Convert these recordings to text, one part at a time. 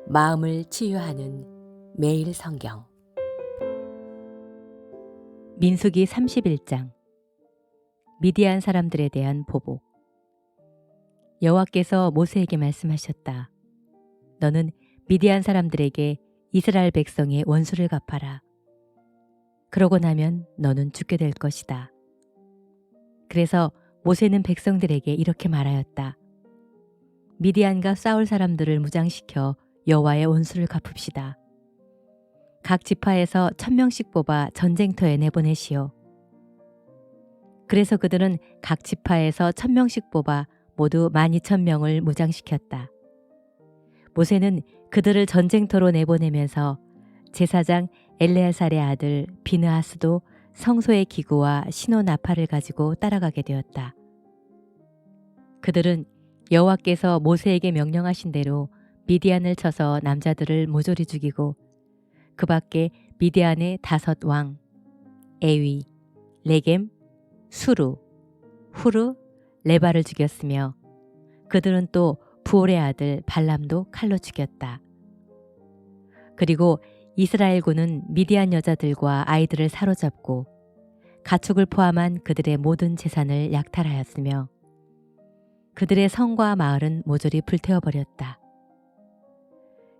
마음을 치유하는 매일 성경. 민수기 31장. 미디안 사람들에 대한 보복. 여호와께서 모세에게 말씀하셨다. 너는 미디안 사람들에게 이스라엘 백성의 원수를 갚아라. 그러고 나면 너는 죽게 될 것이다. 그래서 모세는 백성들에게 이렇게 말하였다. 미디안과 싸울 사람들을 무장시켜 여호와의 원수를 갚읍시다. 각 지파에서 1000명씩 뽑아 전쟁터에 내보내시오. 그래서 그들은 각 지파에서 1000명씩 뽑아 모두 12000명을 무장시켰다. 모세는 그들을 전쟁터로 내보내면서 제사장 엘레아살의 아들 비느하스도 성소의 기구와 신호 나팔을 가지고 따라가게 되었다. 그들은 여호와께서 모세에게 명령하신 대로 미디안을 쳐서 남자들을 모조리 죽이고 그 밖에 미디안의 5왕, 에위, 레겜, 수루, 후르, 레바를 죽였으며 그들은 또 부올의 아들 발람도 칼로 죽였다. 그리고 이스라엘군은 미디안 여자들과 아이들을 사로잡고 가축을 포함한 그들의 모든 재산을 약탈하였으며 그들의 성과 마을은 모조리 불태워버렸다.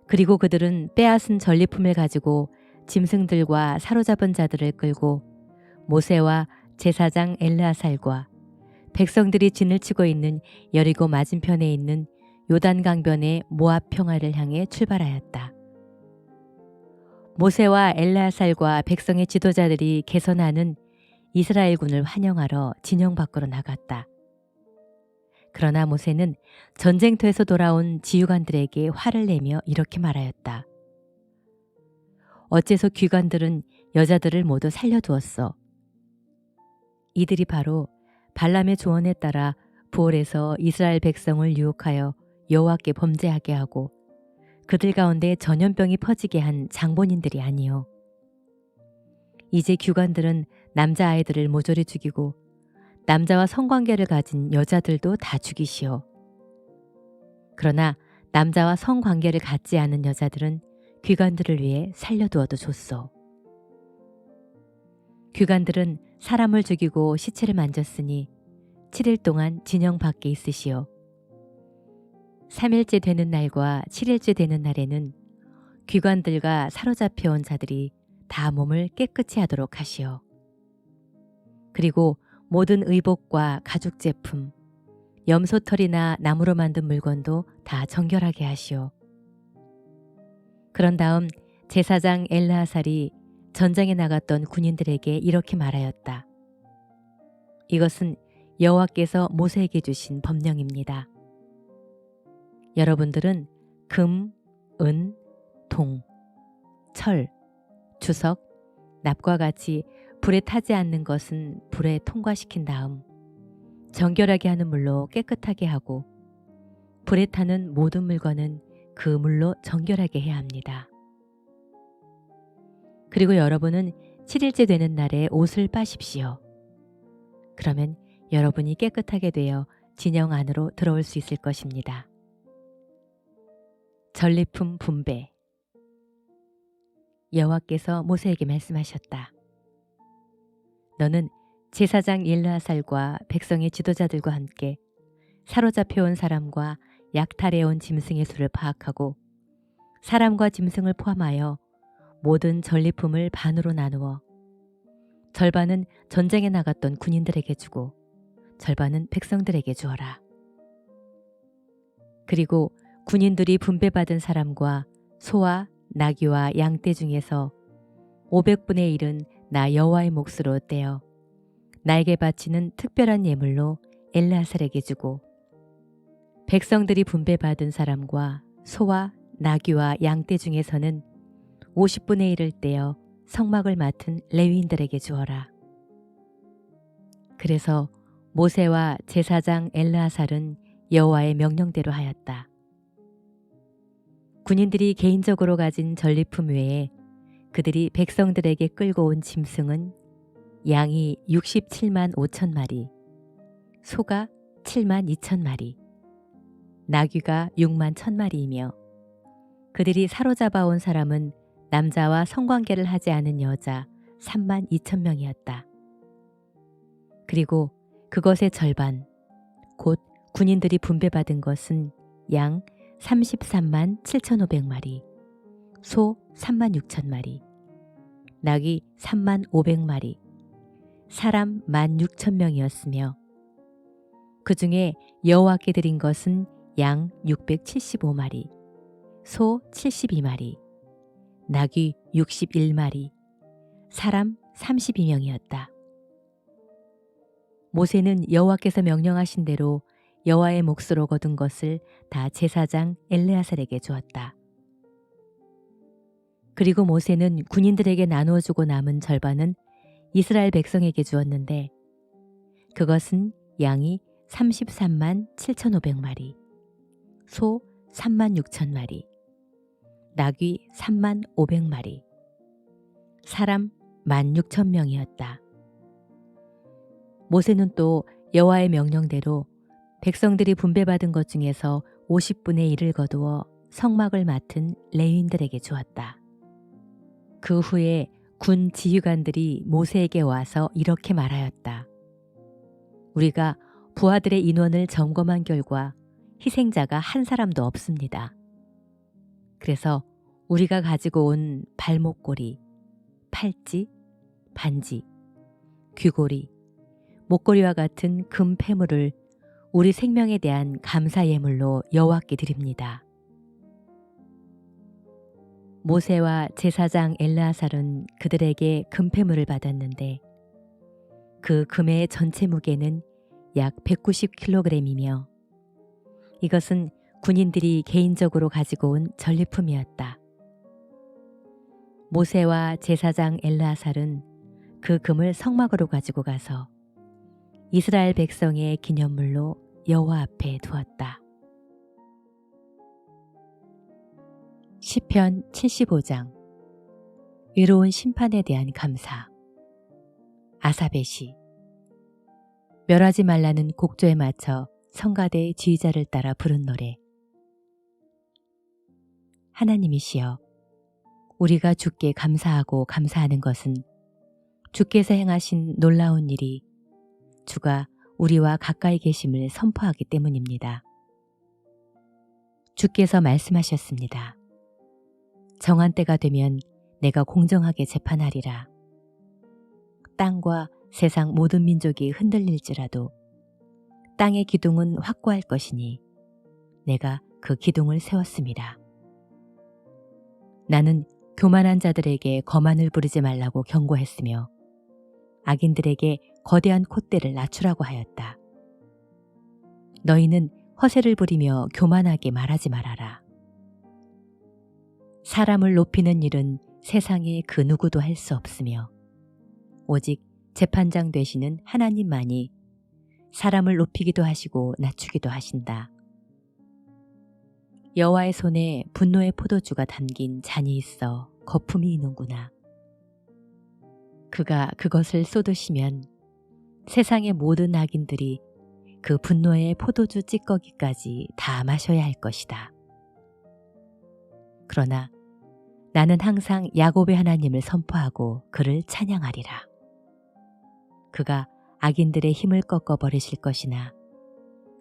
그리고 그들은 빼앗은 전리품을 가지고 짐승들과 사로잡은 자들을 끌고 모세와 제사장 엘르아살과 백성들이 진을 치고 있는 여리고 맞은편에 있는 요단 강변의 모압 평화를 향해 출발하였다. 모세와 엘르아살과 백성의 지도자들이 개선하는 이스라엘군을 환영하러 진영 밖으로 나갔다. 그러나 모세는 전쟁터에서 돌아온 지휘관들에게 화를 내며 이렇게 말하였다. 어째서 귀관들은 여자들을 모두 살려두었어? 이들이 바로 발람의 조언에 따라 부올에서 이스라엘 백성을 유혹하여 여호와께 범죄하게 하고 그들 가운데 전염병이 퍼지게 한 장본인들이 아니요. 이제 귀관들은 남자아이들을 모조리 죽이고 남자와 성관계를 가진 여자들도 다 죽이시오. 그러나 남자와 성관계를 갖지 않은 여자들은 귀관들을 위해 살려두어도 좋소. 귀관들은 사람을 죽이고 시체를 만졌으니 7일 동안 진영 밖에 있으시오. 3일째 되는 날과 7일째 되는 날에는 귀관들과 사로잡혀온 자들이 다 몸을 깨끗이 하도록 하시오. 그리고 모든 의복과 가죽 제품, 염소털이나 나무로 만든 물건도 다 정결하게 하시오. 그런 다음 제사장 엘르아살이 전장에 나갔던 군인들에게 이렇게 말하였다. 이것은 여호와께서 모세에게 주신 법령입니다. 여러분들은 금, 은, 동, 철, 주석, 납과 같이 불에 타지 않는 것은 불에 통과시킨 다음 정결하게 하는 물로 깨끗하게 하고 불에 타는 모든 물건은 그 물로 정결하게 해야 합니다. 그리고 여러분은 7일째 되는 날에 옷을 빠십시오. 그러면 여러분이 깨끗하게 되어 진영 안으로 들어올 수 있을 것입니다. 전리품 분배. 여호와께서 모세에게 말씀하셨다. 너는 제사장 엘르아살과 백성의 지도자들과 함께 사로잡혀온 사람과 약탈해온 짐승의 수를 파악하고 사람과 짐승을 포함하여 모든 전리품을 반으로 나누어 절반은 전쟁에 나갔던 군인들에게 주고 절반은 백성들에게 주어라. 그리고 군인들이 분배받은 사람과 소와 나귀와 양떼 중에서 500분의 1은 나 여호와의 몫으로 떼어 나에게 바치는 특별한 예물로 엘르아살에게 주고 백성들이 분배받은 사람과 소와 나귀와 양떼 중에서는 50분의 1을 떼어 성막을 맡은 레위인들에게 주어라. 그래서 모세와 제사장 엘르아살은 여호와의 명령대로 하였다. 군인들이 개인적으로 가진 전리품 외에 그들이 백성들에게 끌고 온 짐승은 양이 67만 5천 마리, 소가 7만 2천 마리, 나귀가 6만 1천 마리이며 그들이 사로잡아 온 사람은 남자와 성관계를 하지 않은 여자 3만 2천 명이었다. 그리고 그것의 절반, 곧 군인들이 분배받은 것은 양 33만 7,500마리, 소 3만 6천 마리, 낙이 3만 500마리, 사람 1만 6천 명이었으며 그 중에 여호와께 드린 것은 양 675마리, 소 72마리, 낙이 61마리, 사람 32명이었다. 모세는 여호와께서 명령하신 대로 여호와의 몫으로 거둔 것을 다 제사장 엘르아살에게 주었다. 그리고 모세는 군인들에게 나누어주고 남은 절반은 이스라엘 백성에게 주었는데 그것은 양이 33만 7,500마리, 소 3만 6천 마리, 낙이 3만 500마리, 사람 1만 6천 명이었다. 모세는 또 여호와의 명령대로 백성들이 분배받은 것 중에서 50분의 1을 거두어 성막을 맡은 레위인들에게 주었다. 그 후에 군 지휘관들이 모세에게 와서 이렇게 말하였다. 우리가 부하들의 인원을 점검한 결과 희생자가 한 사람도 없습니다. 그래서 우리가 가지고 온 발목고리, 팔찌, 반지, 귀고리, 목걸이와 같은 금 폐물을 우리 생명에 대한 감사 예물로 여호와께 드립니다. 모세와 제사장 엘르아살은 그들에게 금폐물을 받았는데 그 금의 전체 무게는 약 190kg이며 이것은 군인들이 개인적으로 가지고 온 전리품이었다. 모세와 제사장 엘르아살은 그 금을 성막으로 가지고 가서 이스라엘 백성의 기념물로 여호와 앞에 두었다. 시편 75장 외로운 심판에 대한 감사. 아삽의 시. 멸하지 말라는 곡조에 맞춰 성가대의 지휘자를 따라 부른 노래. 하나님이시여, 우리가 주께 감사하고 감사하는 것은 주께서 행하신 놀라운 일이 주가 우리와 가까이 계심을 선포하기 때문입니다. 주께서 말씀하셨습니다. 정한 때가 되면 내가 공정하게 재판하리라. 땅과 세상 모든 민족이 흔들릴지라도 땅의 기둥은 확고할 것이니 내가 그 기둥을 세웠습니다. 나는 교만한 자들에게 거만을 부리지 말라고 경고했으며 악인들에게 거대한 콧대를 낮추라고 하였다. 너희는 허세를 부리며 교만하게 말하지 말아라. 사람을 높이는 일은 세상에 그 누구도 할 수 없으며 오직 재판장 되시는 하나님만이 사람을 높이기도 하시고 낮추기도 하신다. 여호와의 손에 분노의 포도주가 담긴 잔이 있어 거품이 있는구나. 그가 그것을 쏟으시면 세상의 모든 악인들이 그 분노의 포도주 찌꺼기까지 다 마셔야 할 것이다. 그러나 나는 항상 야곱의 하나님을 선포하고 그를 찬양하리라. 그가 악인들의 힘을 꺾어버리실 것이나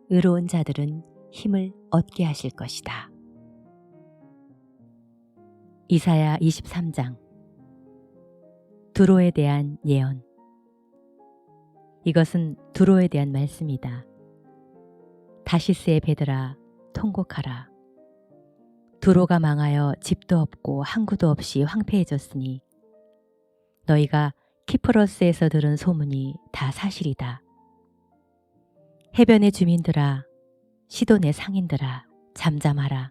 의로운 자들은 힘을 얻게 하실 것이다. 이사야 23장. 두로에 대한 예언. 이것은 두로에 대한 말씀이다. 다시스의 배들아, 통곡하라. 두로가 망하여 집도 없고 항구도 없이 황폐해졌으니 너희가 키프로스에서 들은 소문이 다 사실이다. 해변의 주민들아, 시돈의 상인들아, 잠잠하라.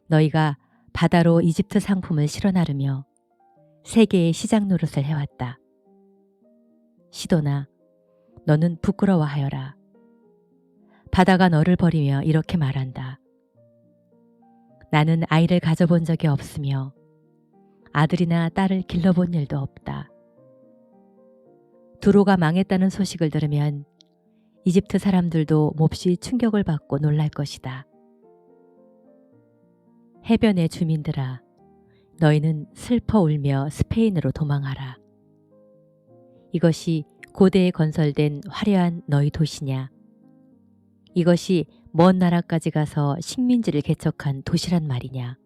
너희가 바다로 이집트 상품을 실어 나르며 세계의 시장 노릇을 해왔다. 시돈아, 너는 부끄러워하여라. 바다가 너를 버리며 이렇게 말한다. 나는 아이를 가져본 적이 없으며 아들이나 딸을 길러본 일도 없다. 두로가 망했다는 소식을 들으면 이집트 사람들도 몹시 충격을 받고 놀랄 것이다. 해변의 주민들아, 너희는 슬퍼 울며 스페인으로 도망하라. 이것이 고대에 건설된 화려한 너희 도시냐? 이것이 먼 나라까지 가서 식민지를 개척한 도시란 말이냐?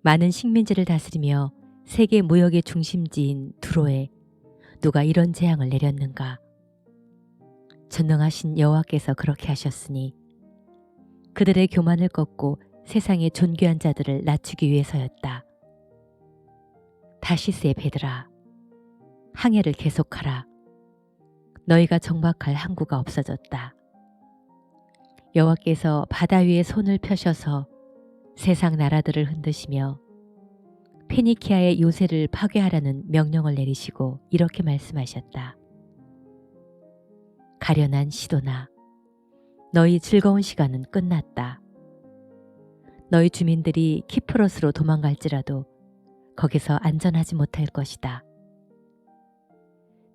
많은 식민지를 다스리며 세계 무역의 중심지인 두로에 누가 이런 재앙을 내렸는가? 전능하신 여호와께서 그렇게 하셨으니 그들의 교만을 꺾고 세상의 존귀한 자들을 낮추기 위해서였다. 다시스의 배들아, 항해를 계속하라. 너희가 정박할 항구가 없어졌다. 여호와께서 바다 위에 손을 펴셔서 세상 나라들을 흔드시며 페니키아의 요새를 파괴하라는 명령을 내리시고 이렇게 말씀하셨다. 가련한 시도나, 너희 즐거운 시간은 끝났다. 너희 주민들이 키프로스로 도망갈지라도 거기서 안전하지 못할 것이다.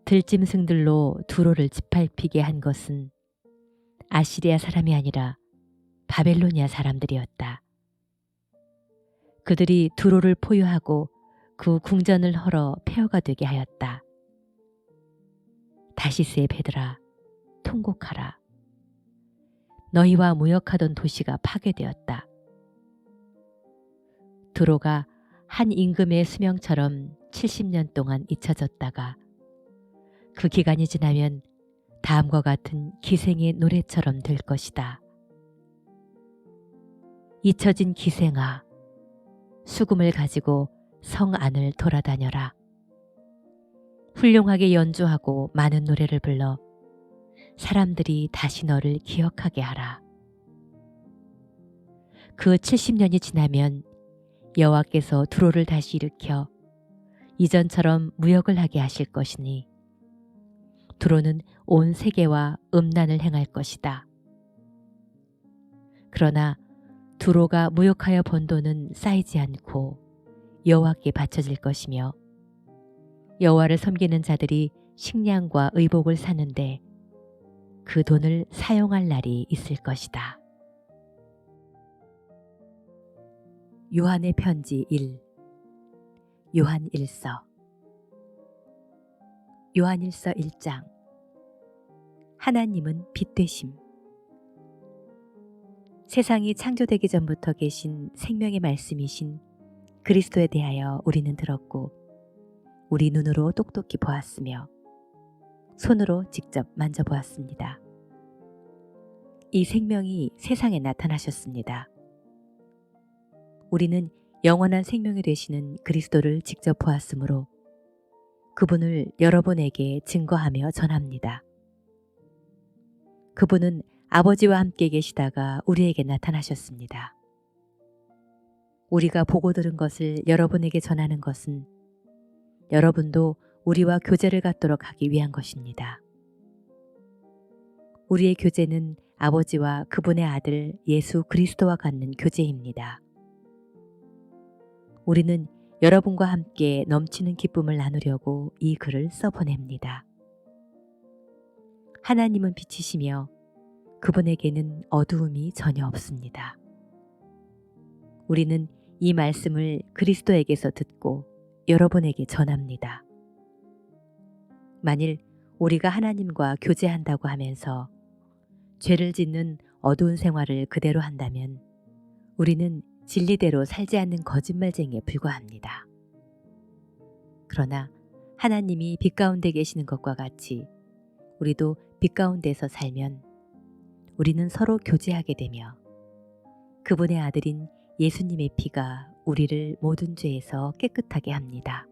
들짐승들로 두로를 짓밟히게 한 것은 아시리아 사람이 아니라 바벨로니아 사람들이었다. 그들이 두로를 포효하고 그 궁전을 헐어 폐허가 되게 하였다. 다시스의 배들아, 통곡하라. 너희와 무역하던 도시가 파괴되었다. 두로가 한 임금의 수명처럼 70년 동안 잊혀졌다가 그 기간이 지나면 다음과 같은 기생의 노래처럼 될 것이다. 잊혀진 기생아, 수금을 가지고 성 안을 돌아다녀라. 훌륭하게 연주하고 많은 노래를 불러 사람들이 다시 너를 기억하게 하라. 그 70년이 지나면 여호와께서 두로를 다시 일으켜 이전처럼 무역을 하게 하실 것이니 두로는 온 세계와 음란을 행할 것이다. 그러나 두로가 무역하여 번 돈은 쌓이지 않고 여호와께 바쳐질 것이며 여호와를 섬기는 자들이 식량과 의복을 사는데 그 돈을 사용할 날이 있을 것이다. 요한의 편지 1. 요한 1서. 요한 1서 1장. 하나님은 빛 되심. 세상이 창조되기 전부터 계신 생명의 말씀이신 그리스도에 대하여 우리는 들었고 우리 눈으로 똑똑히 보았으며 손으로 직접 만져보았습니다. 이 생명이 세상에 나타나셨습니다. 우리는 영원한 생명이 되시는 그리스도를 직접 보았으므로 그분을 여러분에게 증거하며 전합니다. 그분은 아버지와 함께 계시다가 우리에게 나타나셨습니다. 우리가 보고 들은 것을 여러분에게 전하는 것은 여러분도 우리와 교제를 갖도록 하기 위한 것입니다. 우리의 교제는 아버지와 그분의 아들 예수 그리스도와 갖는 교제입니다. 우리는 여러분과 함께 넘치는 기쁨을 나누려고 이 글을 써보냅니다. 하나님은 빛이시며 그분에게는 어두움이 전혀 없습니다. 우리는 이 말씀을 그리스도에게서 듣고 여러분에게 전합니다. 만일 우리가 하나님과 교제한다고 하면서 죄를 짓는 어두운 생활을 그대로 한다면 우리는 진리대로 살지 않는 거짓말쟁이에 불과합니다. 그러나 하나님이 빛 가운데 계시는 것과 같이 우리도 빛 가운데서 살면 우리는 서로 교제하게 되며 그분의 아들인 예수님의 피가 우리를 모든 죄에서 깨끗하게 합니다.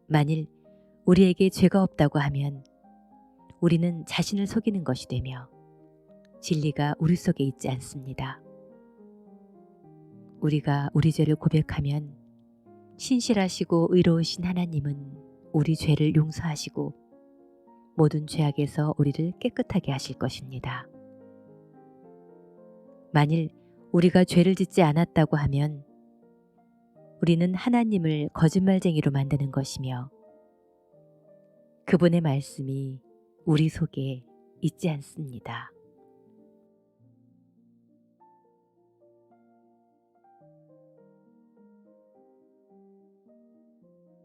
만일 우리에게 죄가 없다고 하면 우리는 자신을 속이는 것이 되며 진리가 우리 속에 있지 않습니다. 우리가 우리 죄를 고백하면 신실하시고 의로우신 하나님은 우리 죄를 용서하시고 모든 죄악에서 우리를 깨끗하게 하실 것입니다. 만일 우리가 죄를 짓지 않았다고 하면 우리는 하나님을 거짓말쟁이로 만드는 것이며 그분의 말씀이 우리 속에 있지 않습니다.